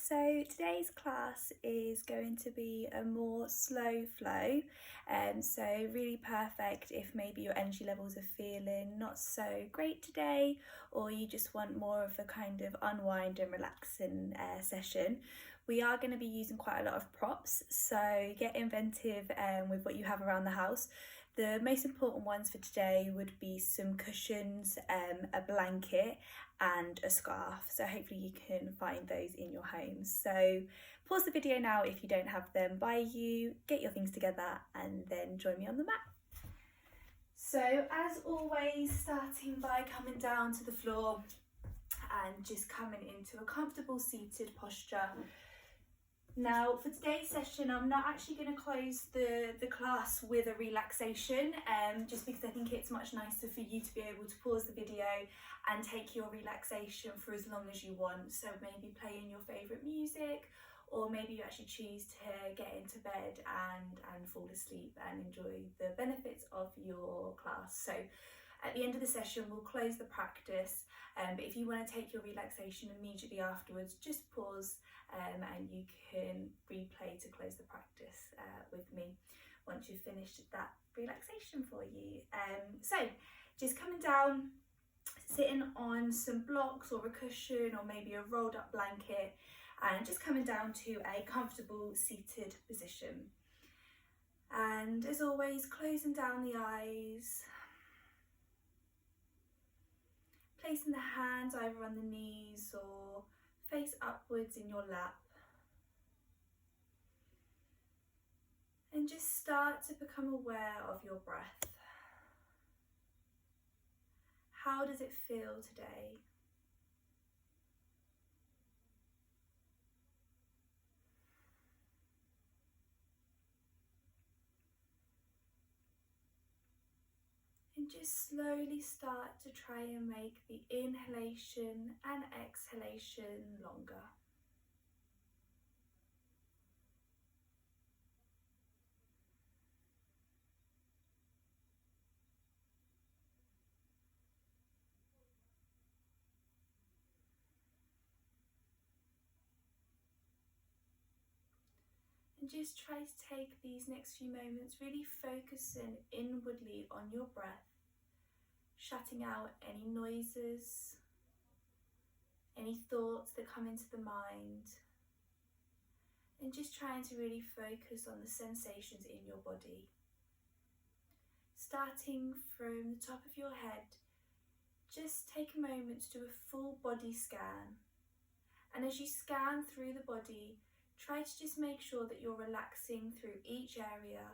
So today's class is going to be a more slow flow, so really perfect if maybe your energy levels are feeling not so great today, or you just want more of a kind of unwind and relaxing session. We are going to be using quite a lot of props, so get inventive with what you have around the house. The most important ones for today would be some cushions, a blanket and a scarf, so hopefully you can find those in your home. So pause the video now if you don't have them by you, get your things together and then join me on the mat. So as always, starting by coming down to the floor and just coming into a comfortable seated posture. Now for today's session, I'm not actually going to close the class with a relaxation, just because I think it's much nicer for you to be able to pause the video and take your relaxation for as long as you want. So maybe playing your favourite music, or maybe you actually choose to get into bed and fall asleep and enjoy the benefits of your class. So at the end of the session, we'll close the practice, but if you want to take your relaxation immediately afterwards, just pause and you can replay to close the practice with me once you've finished that relaxation for you. So just coming down, sitting on some blocks or a cushion or maybe a rolled up blanket, and just coming down to a comfortable seated position. And as always, closing down the eyes, placing the hands either on the knees or face upwards in your lap, and just start to become aware of your breath. How does it feel today? And just slowly start to try and make the inhalation and exhalation longer. And just try to take these next few moments really focusing inwardly on your breath, shutting out any noises, any thoughts that come into the mind, and just trying to really focus on the sensations in your body. Starting from the top of your head, just take a moment to do a full body scan. And as you scan through the body, try to just make sure that you're relaxing through each area.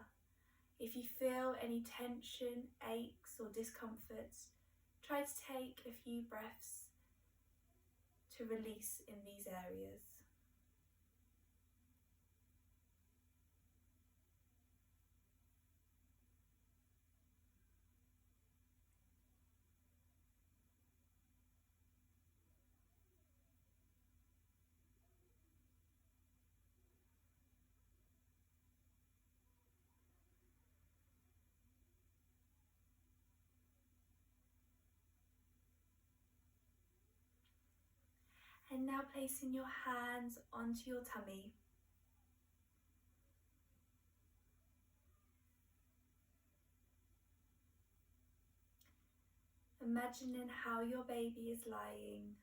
If you feel any tension, aches or discomforts, try to take a few breaths to release in these areas. And now placing your hands onto your tummy. Imagining how your baby is lying,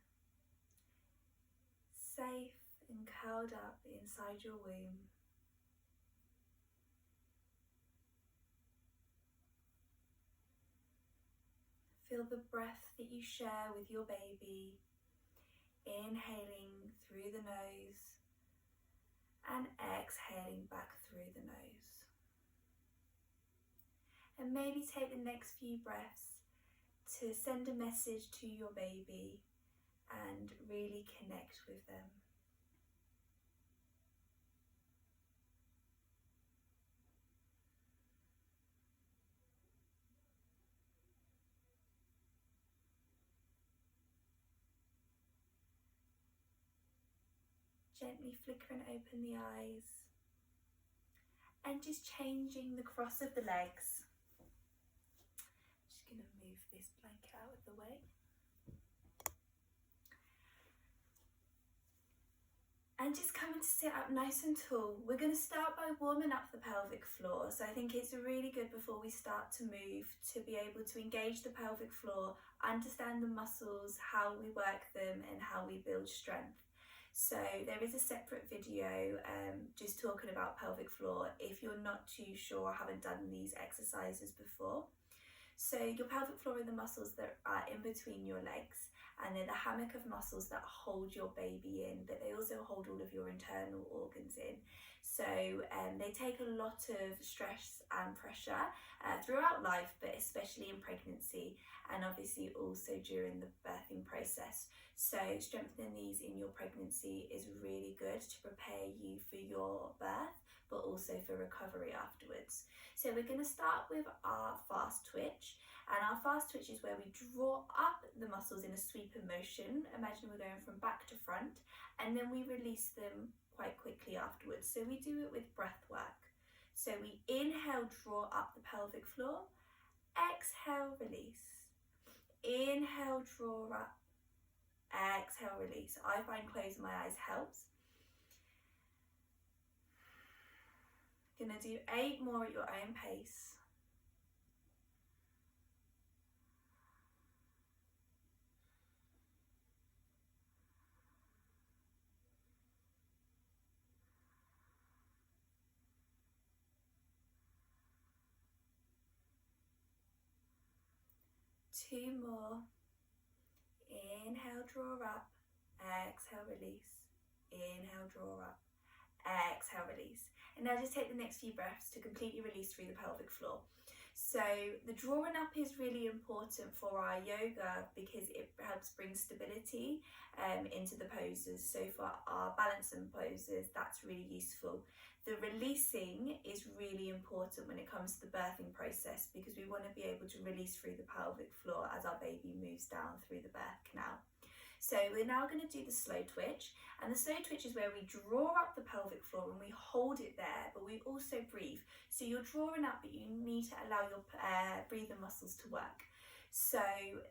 safe and curled up inside your womb. Feel the breath that you share with your baby, inhaling through the nose and exhaling back through the nose. And maybe take the next few breaths to send a message to your baby and really connect with them. Gently flickering open the eyes and just changing the cross of the legs. Just going to move this blanket out of the way. And just coming to sit up nice and tall. We're going to start by warming up the pelvic floor. So I think it's really good before we start to move to be able to engage the pelvic floor, understand the muscles, how we work them and how we build strength. So there is a separate video just talking about pelvic floor if you're not too sure or haven't done these exercises before. So your pelvic floor are the muscles that are in between your legs, and they're the hammock of muscles that hold your baby in, but they also hold all of your internal organs in. So they take a lot of stress and pressure throughout life, but especially in pregnancy and obviously also during the birthing process. So strengthening these in your pregnancy is really good to prepare you for your birth, but also for recovery afterwards. So we're going to start with our fast twitch, and our fast twitch is where we draw up the muscles in a sweeping motion. Imagine we're going from back to front, and then we release them quite quickly afterwards. So we do it with breath work. So we inhale, draw up the pelvic floor, exhale, release. Inhale, draw up, exhale, release. I find closing my eyes helps. Gonna do 8 more at your own pace. Two more. Inhale, draw up, exhale, release. Inhale, draw up, exhale, release. And now just take the next few breaths to completely release through the pelvic floor. So the drawing up is really important for our yoga because it helps bring stability into the poses. So for our balancing poses, that's really useful. The releasing is really important when it comes to the birthing process because we want to be able to release through the pelvic floor as our baby moves down through the birth canal. So we're now going to do the slow twitch, and the slow twitch is where we draw up the pelvic floor and we hold it there, but we also breathe. So you're drawing up, but you need to allow your breathing muscles to work. So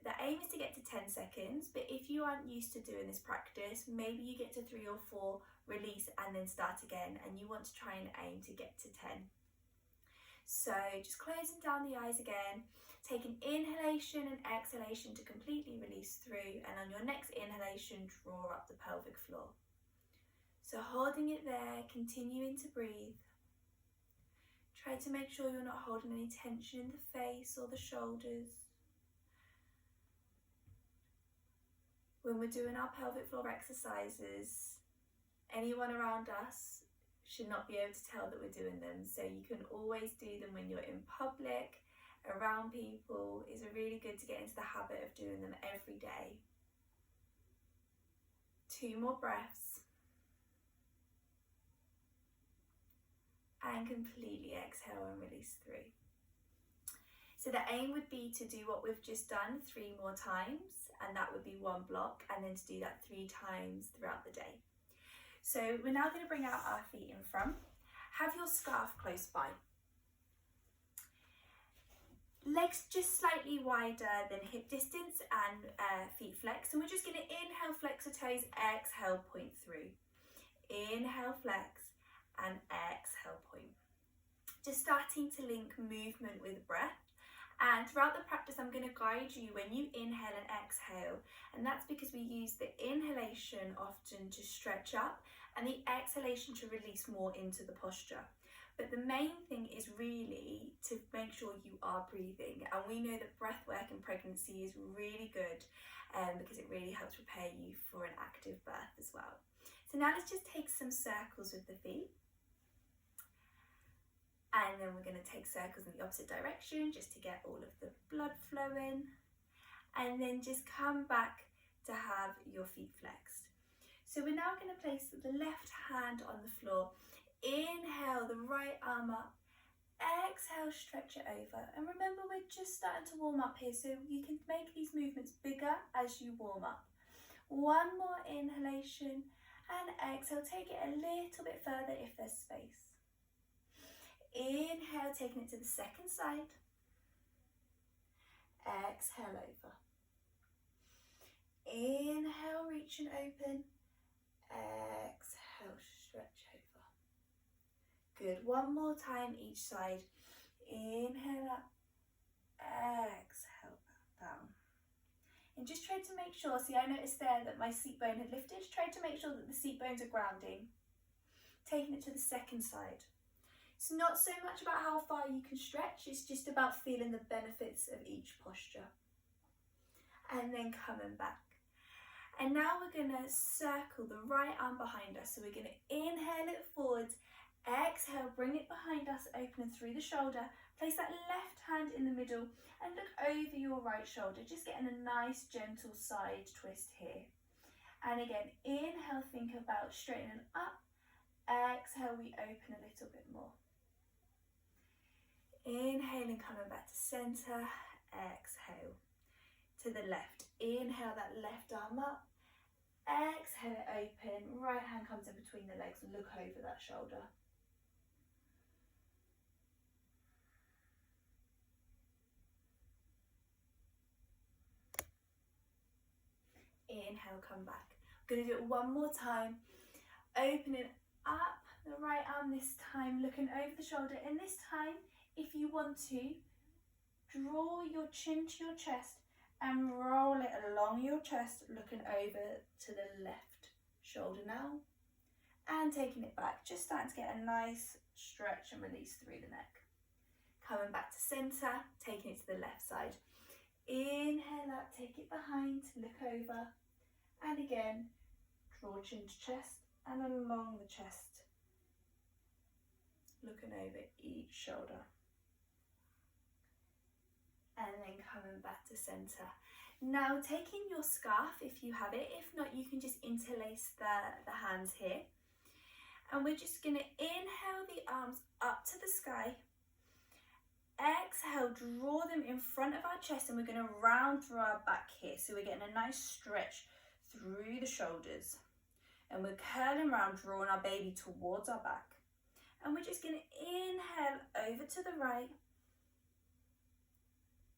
the aim is to get to 10 seconds, but if you aren't used to doing this practice, maybe you get to 3 or 4, release and then start again, and you want to try and aim to get to 10. So just closing down the eyes again. Take an inhalation and exhalation to completely release through, and on your next inhalation, draw up the pelvic floor. So holding it there, continuing to breathe. Try to make sure you're not holding any tension in the face or the shoulders. When we're doing our pelvic floor exercises, anyone around us should not be able to tell that we're doing them. So you can always do them when you're in public, around people. Is really good to get into the habit of doing them every day. 2 more breaths. And completely exhale and release through. So the aim would be to do what we've just done 3 more times, and that would be 1 block, and then to do that 3 times throughout the day. So we're now going to bring out our feet in front. Have your scarf close by. Legs just slightly wider than hip distance and feet flex. And we're just going to inhale, flex the toes, exhale, point through. Inhale, flex, and exhale, point. Just starting to link movement with breath. And throughout the practice, I'm going to guide you when you inhale and exhale. And that's because we use the inhalation often to stretch up and the exhalation to release more into the posture. But the main thing is really to make sure you are breathing. And we know that breath work in pregnancy is really good because it really helps prepare you for an active birth as well. So now let's just take some circles with the feet. And then we're going to take circles in the opposite direction just to get all of the blood flowing. And then just come back to have your feet flexed. So we're now going to place the left hand on the floor. Inhale the right arm up. Exhale, stretch it over. And remember, we're just starting to warm up here, so you can make these movements bigger as you warm up. 1 more inhalation and exhale. Take it a little bit further if there's space. Inhale, taking it to the second side. Exhale over. Inhale, reach and open. Exhale, Good, one more time each side. Inhale up, exhale down. And just try to make sure, see I noticed there that my seat bone had lifted, try to make sure that the seat bones are grounding. Taking it to the second side. It's not so much about how far you can stretch, it's just about feeling the benefits of each posture. And then coming back. And now we're going to circle the right arm behind us. So we're going to inhale it forwards, exhale, bring it behind us, opening through the shoulder. Place that left hand in the middle and look over your right shoulder, just getting a nice gentle side twist here. And again, inhale, think about straightening up. Exhale, we open a little bit more. Inhaling, coming back to center. Exhale to the left. Inhale that left arm up. Exhale it open. Right hand comes in between the legs and look over that shoulder. Inhale, come back. I'm going to do it one more time. Opening up the right arm this time, looking over the shoulder. And this time, if you want to, draw your chin to your chest and roll it along your chest, looking over to the left shoulder now. And taking it back, just starting to get a nice stretch and release through the neck. Coming back to center, taking it to the left side. Inhale up, take it behind, look over. And again, draw chin to chest and along the chest. Looking over each shoulder. And then coming back to center. Now taking your scarf if you have it, if not you can just interlace the hands here. And we're just going to inhale the arms up to the sky. Exhale, draw them in front of our chest and we're going to round through our back here. So we're getting a nice stretch through the shoulders. And we're curling around, drawing our baby towards our back. And we're just going to inhale over to the right.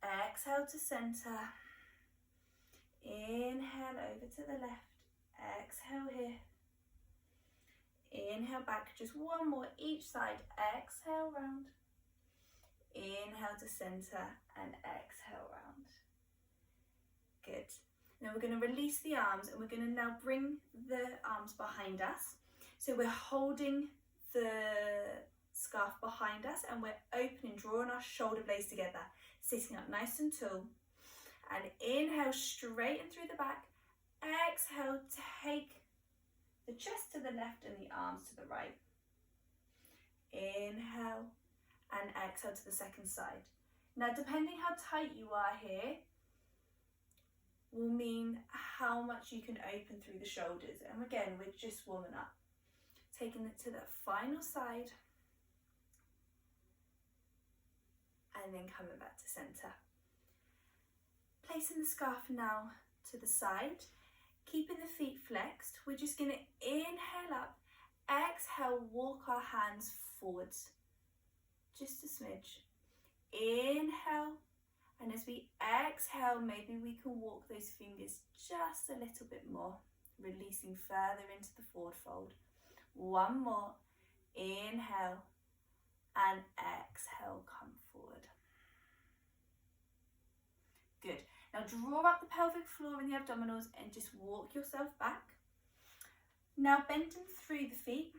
Exhale to center. Inhale over to the left. Exhale here. Inhale back, just one more each side. Exhale round. Inhale to center and exhale round. Good. Now we're going to release the arms and we're going to now bring the arms behind us. So we're holding the scarf behind us and we're opening, drawing our shoulder blades together, sitting up nice and tall. And inhale, straighten through the back. Exhale, take the chest to the left and the arms to the right. Inhale and exhale to the second side. Now, depending how tight you are here, will mean how much you can open through the shoulders. And again, we're just warming up. Taking it to the final side. And then coming back to center. Placing the scarf now to the side. Keeping the feet flexed. We're just going to inhale up. Exhale, walk our hands forwards. Just a smidge. Inhale. And as we exhale, maybe we can walk those fingers just a little bit more, releasing further into the forward fold. One more. Inhale and exhale, come forward. Good. Now draw up the pelvic floor and the abdominals and just walk yourself back. Now bending through the feet,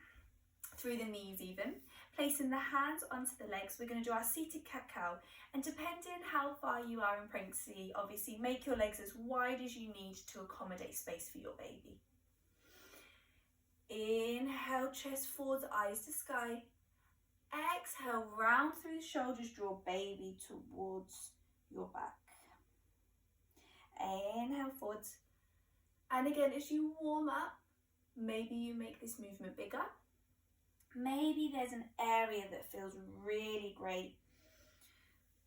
through the knees even. Placing the hands onto the legs, we're going to do our seated cat-cow. And depending how far you are in pregnancy, obviously make your legs as wide as you need to accommodate space for your baby. Inhale, chest forwards, eyes to sky. Exhale, round through the shoulders, draw baby towards your back. Inhale forwards. And again, as you warm up, maybe you make this movement bigger. Maybe there's an area that feels really great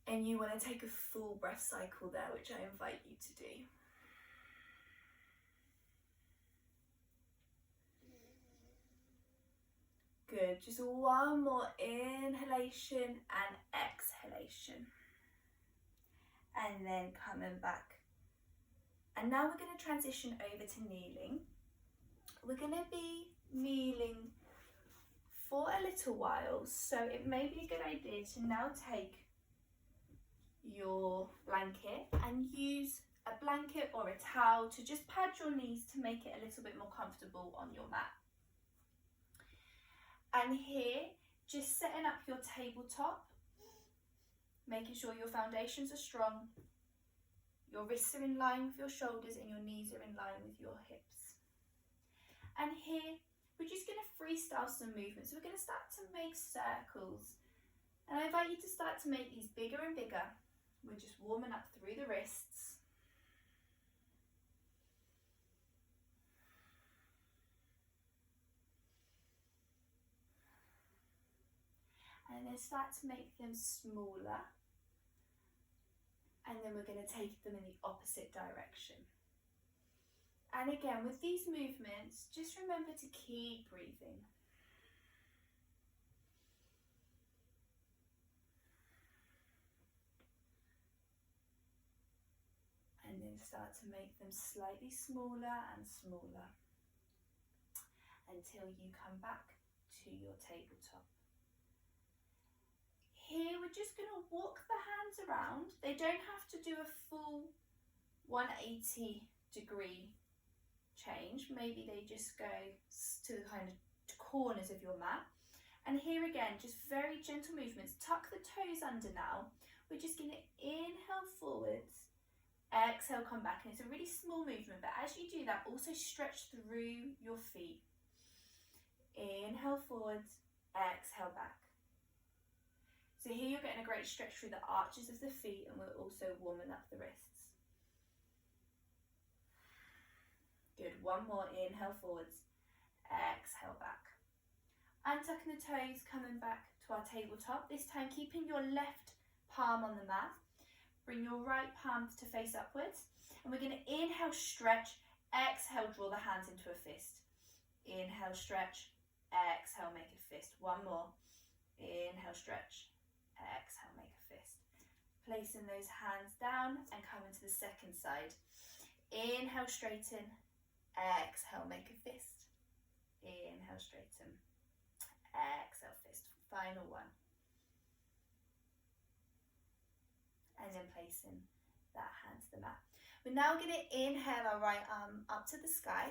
and you want to take a full breath cycle there, which I invite you to do. Good, just one more inhalation and exhalation. And then coming back. And now we're going to transition over to kneeling. We're going to be kneeling for a little while, so it may be a good idea to now take your blanket and use a blanket or a towel to just pad your knees to make it a little bit more comfortable on your mat. And here, just setting up your tabletop, making sure your foundations are strong, your wrists are in line with your shoulders and your knees are in line with your hips. And here, we're just going to freestyle some movements. We're going to start to make circles. And I invite you to start to make these bigger and bigger. We're just warming up through the wrists. And then start to make them smaller. And then we're going to take them in the opposite direction. And again, with these movements, just remember to keep breathing. And then start to make them slightly smaller and smaller until you come back to your tabletop. Here we're just going to walk the hands around. They don't have to do a full 180 degree change. Maybe they just go to the kind of corners of your mat. And here again, just very gentle movements. Tuck the toes under now. We're just going to inhale forwards, exhale, come back. And it's a really small movement, but as you do that, also stretch through your feet. Inhale forwards, exhale back. So here you're getting a great stretch through the arches of the feet, and we're also warming up the wrists. Good, one more, inhale forwards, exhale back. Untucking the toes, coming back to our tabletop, this time keeping your left palm on the mat. Bring your right palm to face upwards, and we're going to inhale, stretch, exhale, draw the hands into a fist. Inhale, stretch, exhale, make a fist. One more, inhale, stretch, exhale, make a fist. Placing those hands down and coming to the second side. Inhale, straighten, exhale, make a fist. Inhale, straighten, exhale, fist. Final one. And then placing that hand to the mat. We're now going to inhale our right arm up to the sky,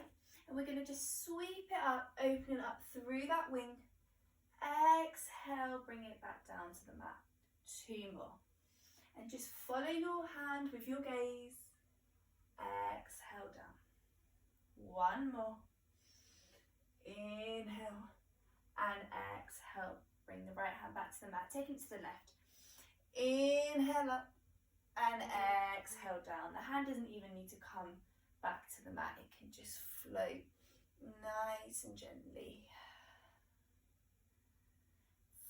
and we're going to just sweep it up, open it up through that wing. Exhale, bring it back down to the mat. Two more. And just follow your hand with your gaze. Exhale down. One more. Inhale and exhale. Bring the right hand back to the mat. Take it to the left. Inhale up and exhale down. The hand doesn't even need to come back to the mat. It can just float nice and gently.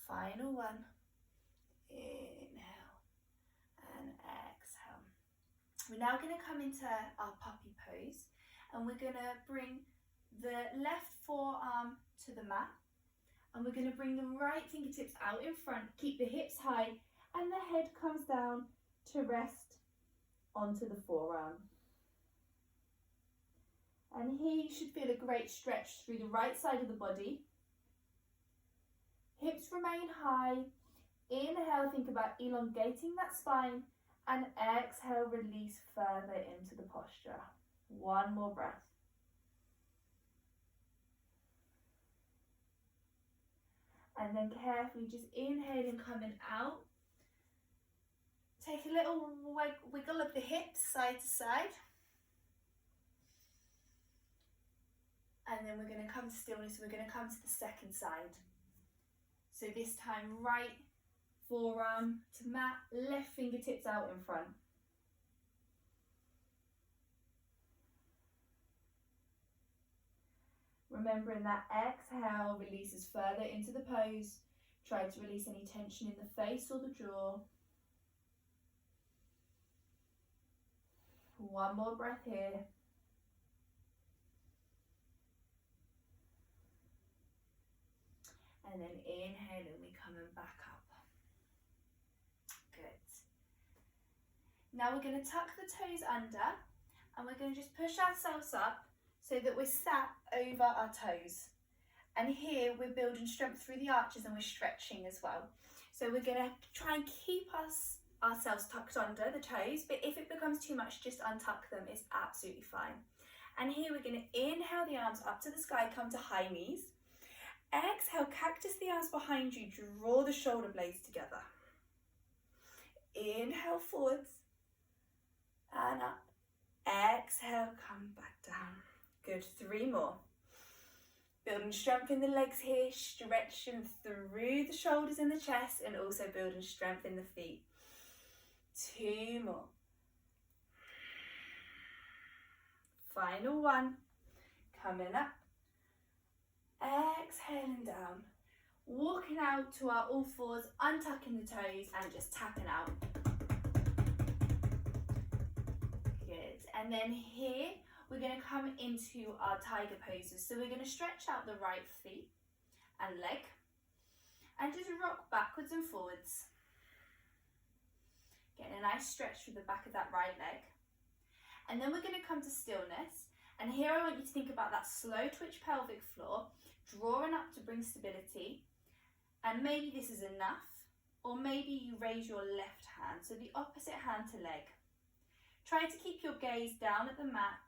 Final one. Inhale and exhale. We're now going to come into our puppy pose, and we're going to bring the left forearm to the mat, and we're going to bring the right fingertips out in front. Keep the hips high, and the head comes down to rest onto the forearm. And here you should feel a great stretch through the right side of the body. Hips remain high. Inhale, think about elongating that spine, and exhale, release further into the posture. One more breath. And then carefully just inhaling, coming out. Take a little wiggle of the hips side to side. And then we're going to come to stillness. We're going to come to the second side. So this time, right forearm to mat, left fingertips out in front. Remembering that exhale releases further into the pose. Try to release any tension in the face or the jaw. One more breath here. And then inhaling, we're coming back up. Good. Now we're going to tuck the toes under, and we're going to just push ourselves up so that we're sat over our toes. And here we're building strength through the arches and we're stretching as well. So we're going to try and keep ourselves tucked under the toes, but if it becomes too much, just untuck them. It's absolutely fine. And here we're going to inhale the arms up to the sky, come to high knees. Exhale, cactus the arms behind you, draw the shoulder blades together. Inhale forwards and up. Exhale, come back down. Good, 3 more. Building strength in the legs here, stretching through the shoulders and the chest, and also building strength in the feet. 2 more. Final 1. Coming up. Exhaling down. Walking out to our all fours, untucking the toes and just tapping out. Good. And then here, we're going to come into our tiger poses. So we're going to stretch out the right feet and leg and just rock backwards and forwards. Getting a nice stretch through the back of that right leg. And then we're going to come to stillness. And here I want you to think about that slow twitch pelvic floor, drawing up to bring stability. And maybe this is enough, or maybe you raise your left hand, so the opposite hand to leg. Try to keep your gaze down at the mat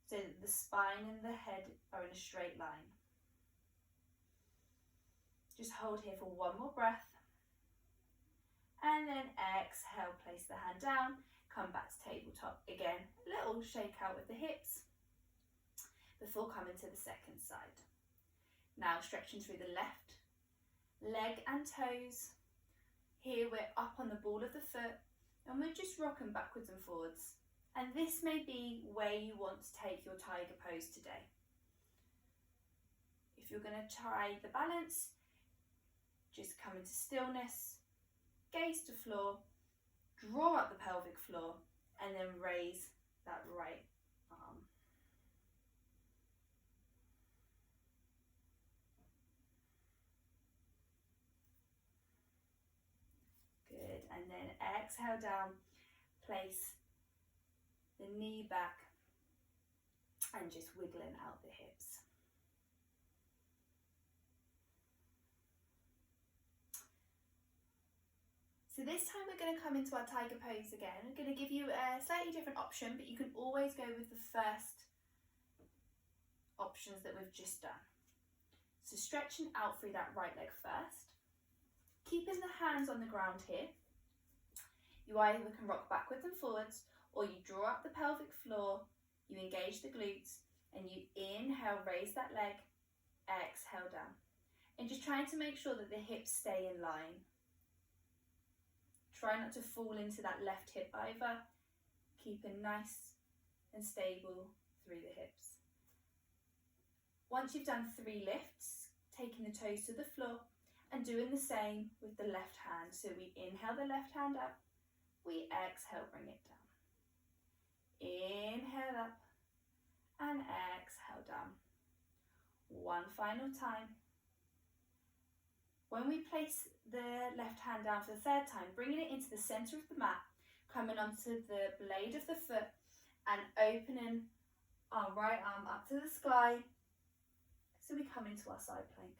so that the spine and the head are in a straight line. Just hold here for 1 more breath. And then exhale, place the hand down, come back to tabletop. Again, a little shake out with the hips before coming to the second side. Now stretching through the left leg and toes. Here we're up on the ball of the foot and we're just rocking backwards and forwards. And this may be where you want to take your tiger pose today. If you're going to try the balance, just come into stillness, gaze to floor, draw up the pelvic floor, and then raise that right arm. Good, and then exhale down, place the knee back and just wiggling out the hips. So this time we're going to come into our tiger pose again. I'm going to give you a slightly different option, but you can always go with the first options that we've just done. So stretching out through that right leg first. Keeping the hands on the ground here. You either can rock backwards and forwards, or you draw up the pelvic floor, you engage the glutes, and you inhale, raise that leg, exhale down. And just trying to make sure that the hips stay in line. Try not to fall into that left hip either. Keeping nice and stable through the hips. Once you've done 3 lifts, taking the toes to the floor and doing the same with the left hand. So we inhale the left hand up, we exhale, bring it down. Inhale up and exhale down. One final time. When we place the left hand down for the 3rd time, bringing it into the center of the mat, coming onto the blade of the foot and opening our right arm up to the sky. So we come into our side plank.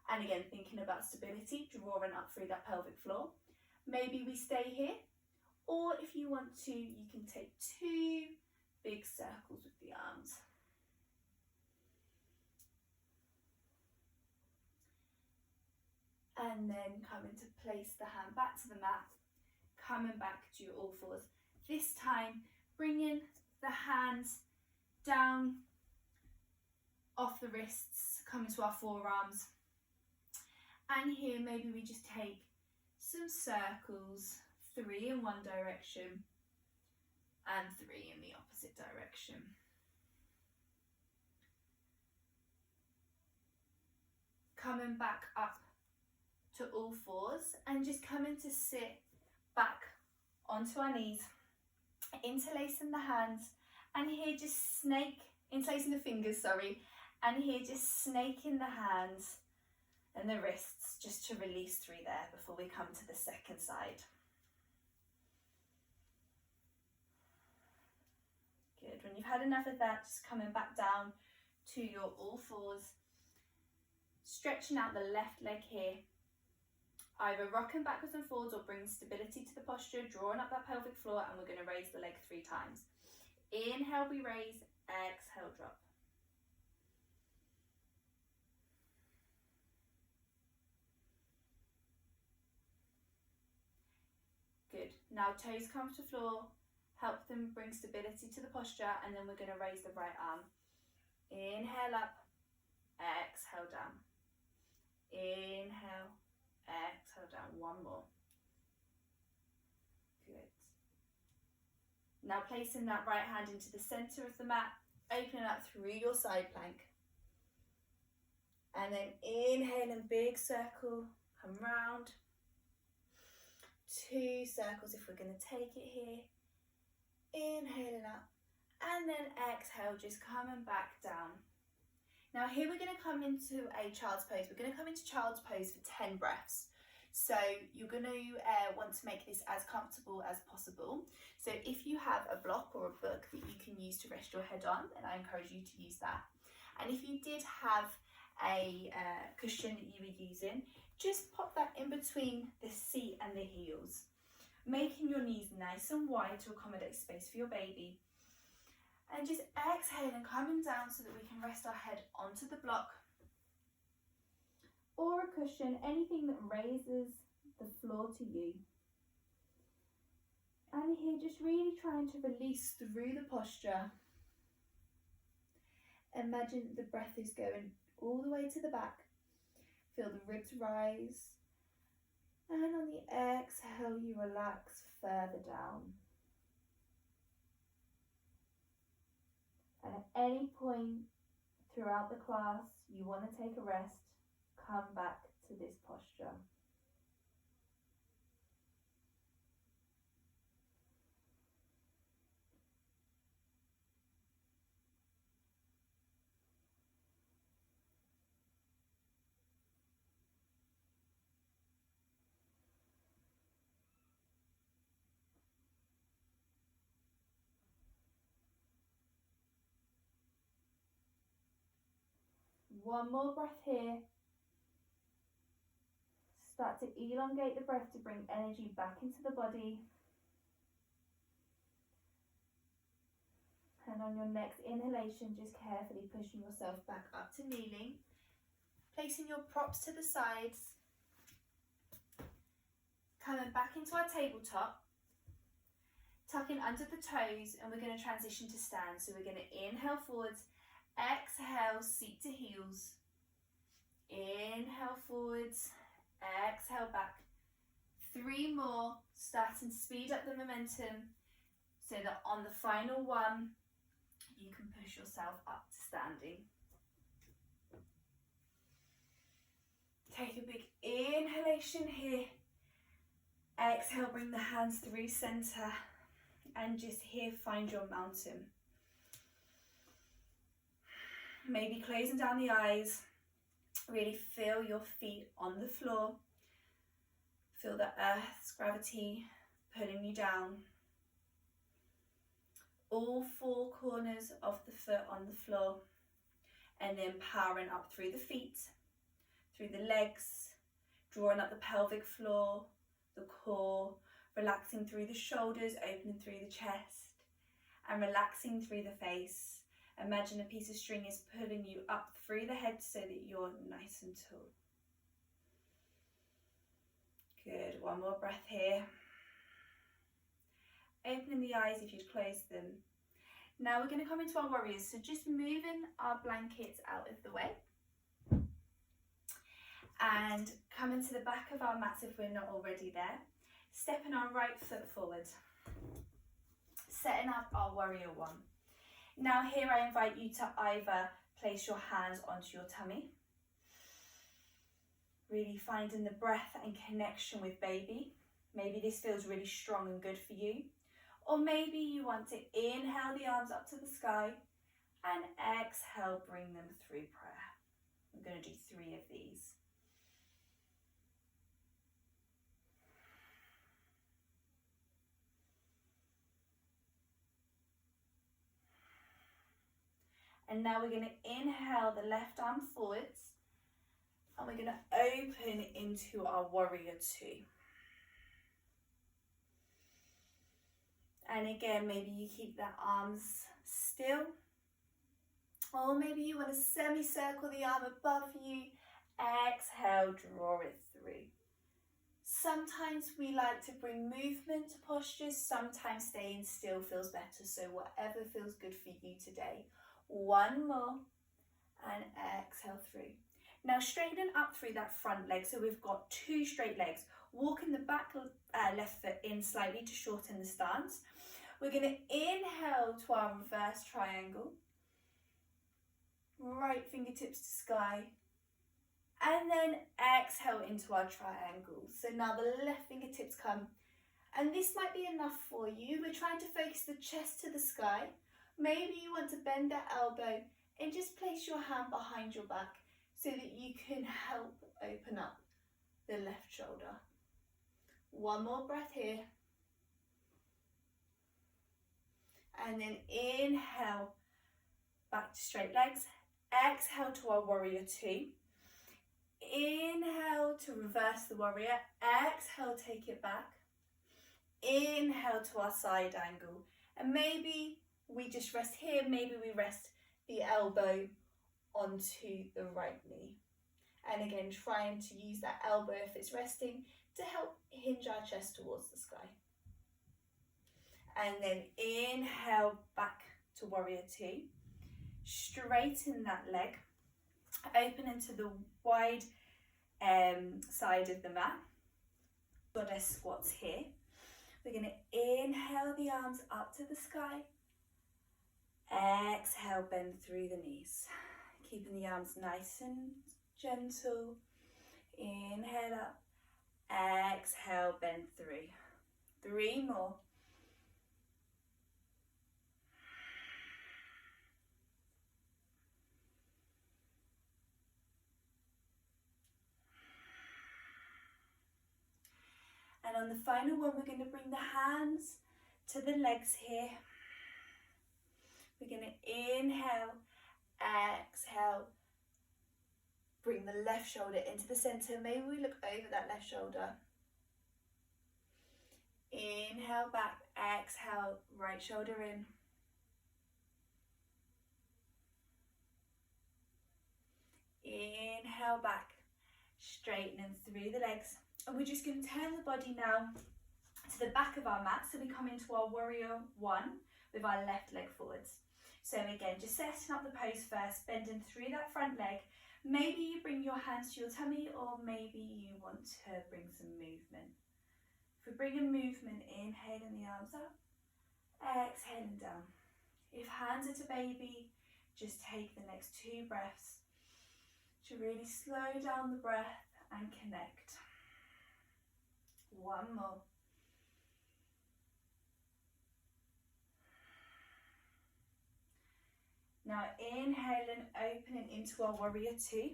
And again, thinking about stability, drawing up through that pelvic floor. Maybe we stay here, or if you want to, you can take 2 big circles with the arms. And then coming to place the hand back to the mat, coming back to your all fours. This time, bringing the hands down off the wrists, coming to our forearms. And here maybe we just take some circles, 3 in one direction and 3 in the opposite direction. Coming back up to all fours and just coming to sit back onto our knees, interlacing the hands, and here just interlacing the fingers, and here just snaking the hands and the wrists just to release through there before we come to the second side. Good, when you've had enough of that, just coming back down to your all fours Stretching out the left leg here, either rocking backwards and forwards or bring stability to the posture, drawing up that pelvic floor, and we're going to raise the leg 3 times. Inhale, we raise, exhale, drop. Good. Now toes come to the floor, help them bring stability to the posture, and then we're going to raise the right arm. Inhale up, exhale down. Inhale, exhale down. One more. Good. Now placing that right hand into the center of the mat, opening up through your side plank. And then inhaling, big circle, come round. 2 circles if we're going to take it here. Inhaling up, and then exhale, just coming back down. Now here we're going to come into a child's pose. We're going to come into child's pose for 10 breaths. So you're going to want to make this as comfortable as possible. So if you have a block or a book that you can use to rest your head on, then I encourage you to use that. And if you did have a cushion that you were using, just pop that in between the seat and the heels, making your knees nice and wide to accommodate space for your baby. And just exhaling, coming down so that we can rest our head onto the block or a cushion, anything that raises the floor to you. And here, just really trying to release through the posture. Imagine the breath is going all the way to the back. Feel the ribs rise. And on the exhale, you relax further down. And at any point throughout the class you want to take a rest, come back to this posture. One more breath here. Start to elongate the breath to bring energy back into the body. And on your next inhalation, just carefully pushing yourself back up to kneeling. Placing your props to the sides. Coming back into our tabletop. Tucking under the toes, and we're going to transition to stand. So we're going to inhale forwards. Exhale, seat to heels. Inhale forwards, exhale back. 3 more, starting to speed up the momentum so that on the final one, you can push yourself up to standing. Take a big inhalation here. Exhale, bring the hands through center, and just here find your mountain. Maybe closing down the eyes, really feel your feet on the floor. Feel the earth's gravity pulling you down. All 4 corners of the foot on the floor, and then powering up through the feet, through the legs, drawing up the pelvic floor, the core, relaxing through the shoulders, opening through the chest, and relaxing through the face. Imagine a piece of string is pulling you up through the head so that you're nice and tall. Good, one more breath here. Opening the eyes if you'd closed them. Now we're going to come into our warriors, so just moving our blankets out of the way. And coming to the back of our mats if we're not already there. Stepping our right foot forward. Setting up our warrior 1. Now here I invite you to either place your hands onto your tummy, really finding the breath and connection with baby. Maybe this feels really strong and good for you. Or maybe you want to inhale the arms up to the sky and exhale, bring them through prayer. I'm going to do 3 of these. And now we're going to inhale the left arm forwards, we're going to open into our warrior two. And again, maybe you keep the arms still, or maybe you want to semicircle the arm above you. Exhale, draw it through. Sometimes we like to bring movement to postures, sometimes staying still feels better, so whatever feels good for you today. One more, and exhale through. Now straightening up through that front leg, so we've got two straight legs. Walking the back left foot in slightly to shorten the stance. We're going to inhale to our reverse triangle. Right fingertips to sky. And then exhale into our triangle. So now the left fingertips come. And this might be enough for you. We're trying to focus the chest to the sky. Maybe you want to bend that elbow and just place your hand behind your back so that you can help open up the left shoulder. One more breath here. And then inhale, back to straight legs. Exhale to our warrior two. Inhale to reverse the warrior. Exhale, take it back. Inhale to our side angle. And maybe we just rest here. Maybe we rest the elbow onto the right knee. And again, trying to use that elbow if it's resting to help hinge our chest towards the sky. And then inhale back to warrior two. Straighten that leg. Open into the wide side of the mat. Goddess squats here. We're going to inhale the arms up to the sky. Exhale, bend through the knees. Keeping the arms nice and gentle. Inhale up. Exhale, bend through. Three more. And on the final one, we're going to bring the hands to the legs here. We're going to inhale, exhale, bring the left shoulder into the center. Maybe we look over that left shoulder. Inhale back, exhale, right shoulder in. Inhale back, straightening through the legs. And we're just going to turn the body now to the back of our mat. So we come into our warrior one with our left leg forwards. So again, just setting up the pose first, bending through that front leg. Maybe you bring your hands to your tummy, or maybe you want to bring some movement. If we bring a movement, inhaling the arms up, exhaling down. If hands are to baby, just take the next 2 breaths to really slow down the breath and connect. One more. Now inhaling, opening into our warrior two.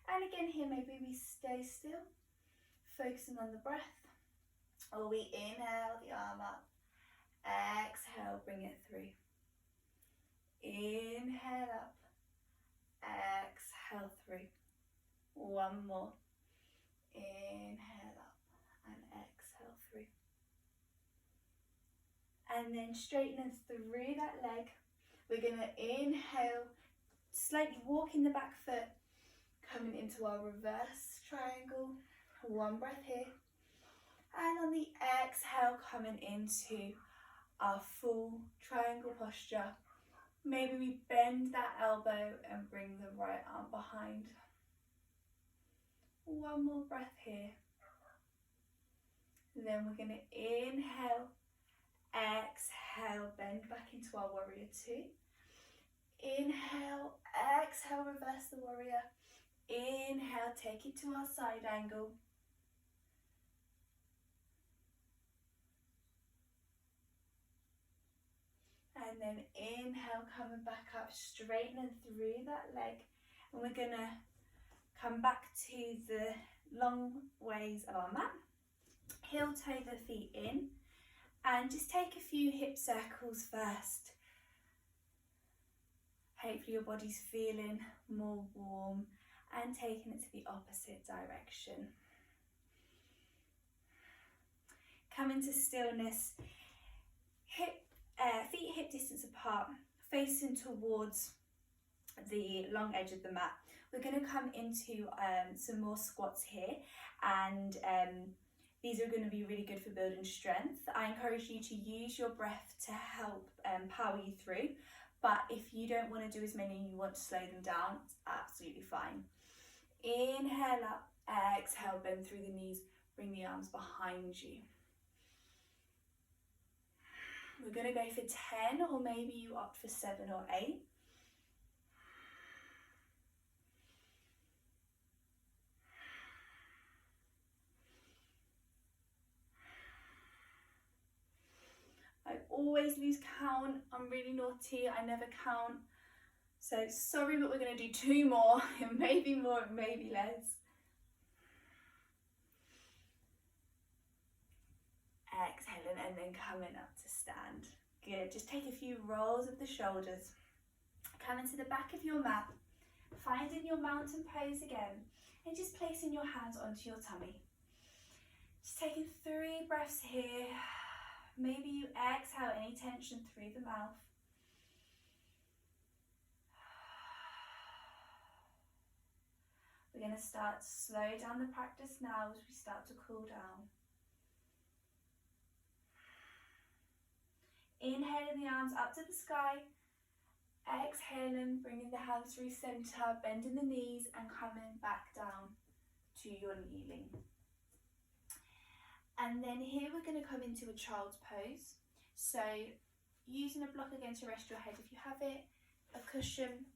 And again here, maybe we stay still, focusing on the breath. Or we inhale the arm up. Exhale, bring it through. Inhale up. Exhale through. One more. Inhale up. And exhale through. And then straightening through that leg. We're going to inhale, slightly walking the back foot, coming into our reverse triangle. One breath here. And on the exhale, coming into our full triangle posture. Maybe we bend that elbow and bring the right arm behind. One more breath here. Then we're going to inhale, exhale, bend back into our warrior two. Inhale, exhale, reverse the warrior. Inhale, take it to our side angle. And then inhale, coming back up, straightening through that leg. And we're going to come back to the long ways of our mat. Heel toe the feet in. And just take a few hip circles first. Hopefully your body's feeling more warm and taking it to the opposite direction. Come into stillness, feet hip distance apart, facing towards the long edge of the mat. We're going to come into some more squats here, and these are going to be really good for building strength. I encourage you to use your breath to help power you through, but if you don't want to do as many and you want to slow them down, it's absolutely fine. Inhale up, exhale, bend through the knees, bring the arms behind you. We're going to go for 10, or maybe you opt for 7 or 8. I always lose count. I'm really naughty. I never count. So sorry, but we're going to do 2 more. It may be more, it may be less. Exhaling and then coming up to stand. Good. Just take a few rolls of the shoulders. Come into the back of your mat. Finding your mountain pose again. And just placing your hands onto your tummy. Just taking 3 breaths here. Maybe you exhale any tension through the mouth. We're going to start to slow down the practice now as we start to cool down. Inhaling the arms up to the sky. Exhaling, bringing the hands through center, bending the knees and coming back down to your kneeling. And then here we're going to come into a child's pose. So using a block again to rest your head if you have it, a cushion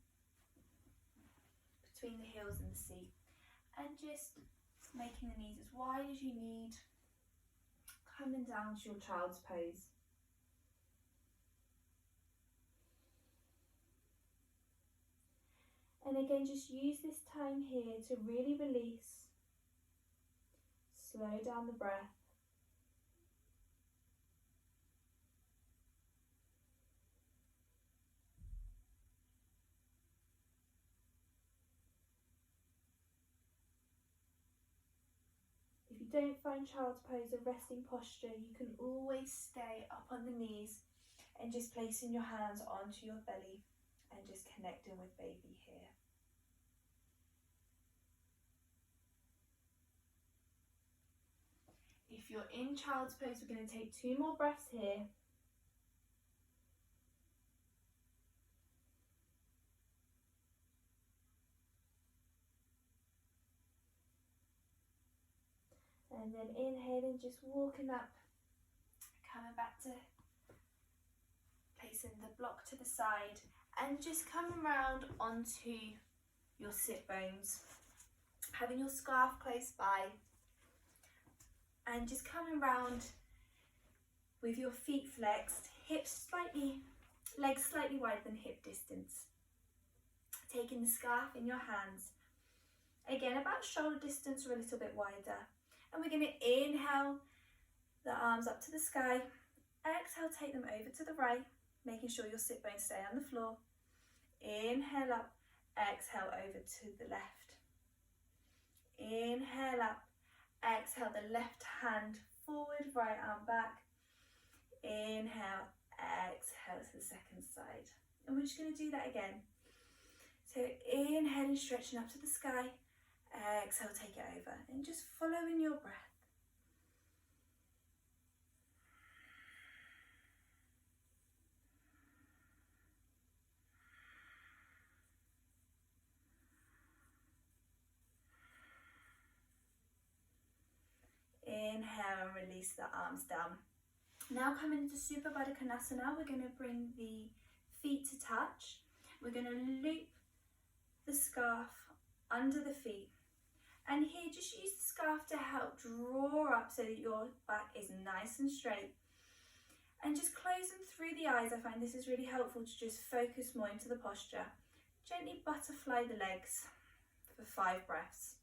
between the heels and the seat, and just making the knees as wide as you need, coming down to your child's pose. And again, just use this time here to really release, slow down the breath. If you don't find child's pose a resting posture, you can always stay up on the knees and just placing your hands onto your belly and just connecting with baby here. If you're in child's pose, we're going to take 2 more breaths here. And then inhaling, just walking up, coming back to placing the block to the side and just coming round onto your sit bones, having your scarf close by and just coming round with your feet flexed, hips slightly, legs slightly wider than hip distance. Taking the scarf in your hands, again about shoulder distance or a little bit wider. And we're going to inhale the arms up to the sky, exhale, take them over to the right, making sure your sit bones stay on the floor. Inhale up, exhale over to the left. Inhale up, exhale the left hand forward, right arm back. Inhale, exhale to the second side. And we're just going to do that again. So inhaling, stretching up to the sky. Exhale, take it over and just following your breath. Inhale and release the arms down. Now coming into Supta Baddha Konasana, we're going to bring the feet to touch. We're going to loop the scarf under the feet. And here, just use the scarf to help draw up so that your back is nice and straight. And just closing through the eyes, I find this is really helpful to just focus more into the posture. Gently butterfly the legs for 5 breaths.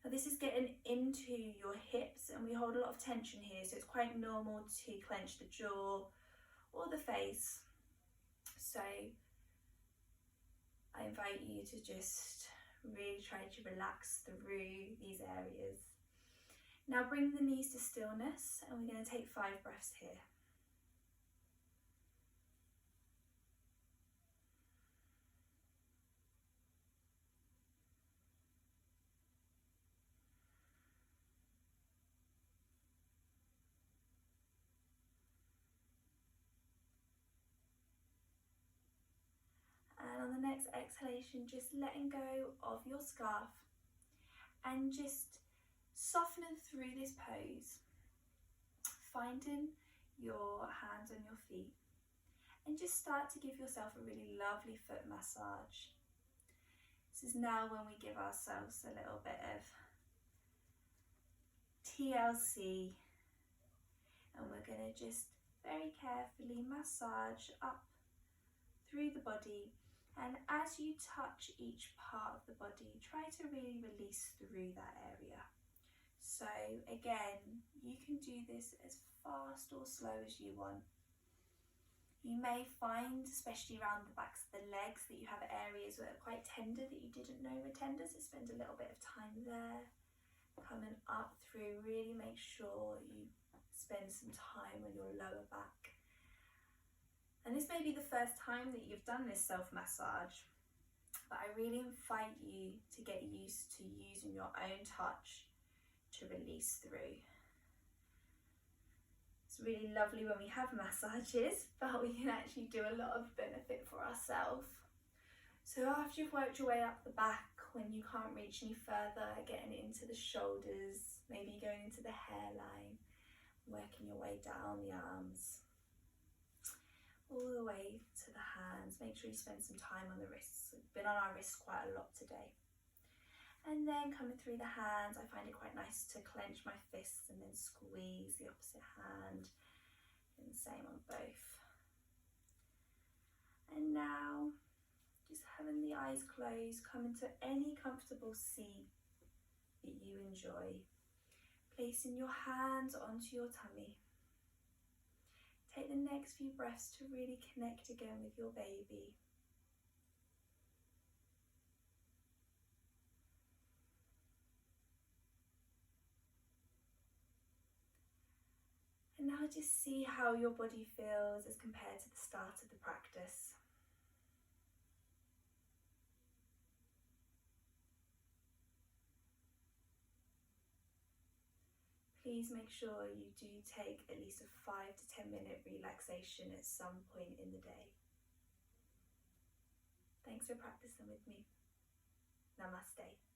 Now this is getting into your hips and we hold a lot of tension here, so it's quite normal to clench the jaw or the face. So I invite you to just Really try to relax through these areas. Now bring the knees to stillness, and we're going to take 5 breaths here. And on the next exhalation, just letting go of your scarf and just softening through this pose, finding your hands on your feet, and just start to give yourself a really lovely foot massage. This is now when we give ourselves a little bit of TLC, and we're going to just very carefully massage up through the body. And as you touch each part of the body, try to really release through that area. So again, you can do this as fast or slow as you want. You may find, especially around the backs of the legs, that you have areas that are quite tender that you didn't know were tender, so spend a little bit of time there. Coming up through, really make sure you spend some time on your lower back. And this may be the first time that you've done this self-massage, but I really invite you to get used to using your own touch to release through. It's really lovely when we have massages, but we can actually do a lot of benefit for ourselves. So after you've worked your way up the back, when you can't reach any further, getting it into the shoulders, maybe going into the hairline, working your way down the arms, all the way to the hands. Make sure you spend some time on the wrists. We've been on our wrists quite a lot today. And then coming through the hands, I find it quite nice to clench my fists and then squeeze the opposite hand, and the same on both. And now, just having the eyes closed, come into any comfortable seat that you enjoy. Placing your hands onto your tummy. Take the next few breaths to really connect again with your baby. And now just see how your body feels as compared to the start of the practice. Please make sure you do take at least a 5 to 10 minute relaxation at some point in the day. Thanks for practicing with me. Namaste.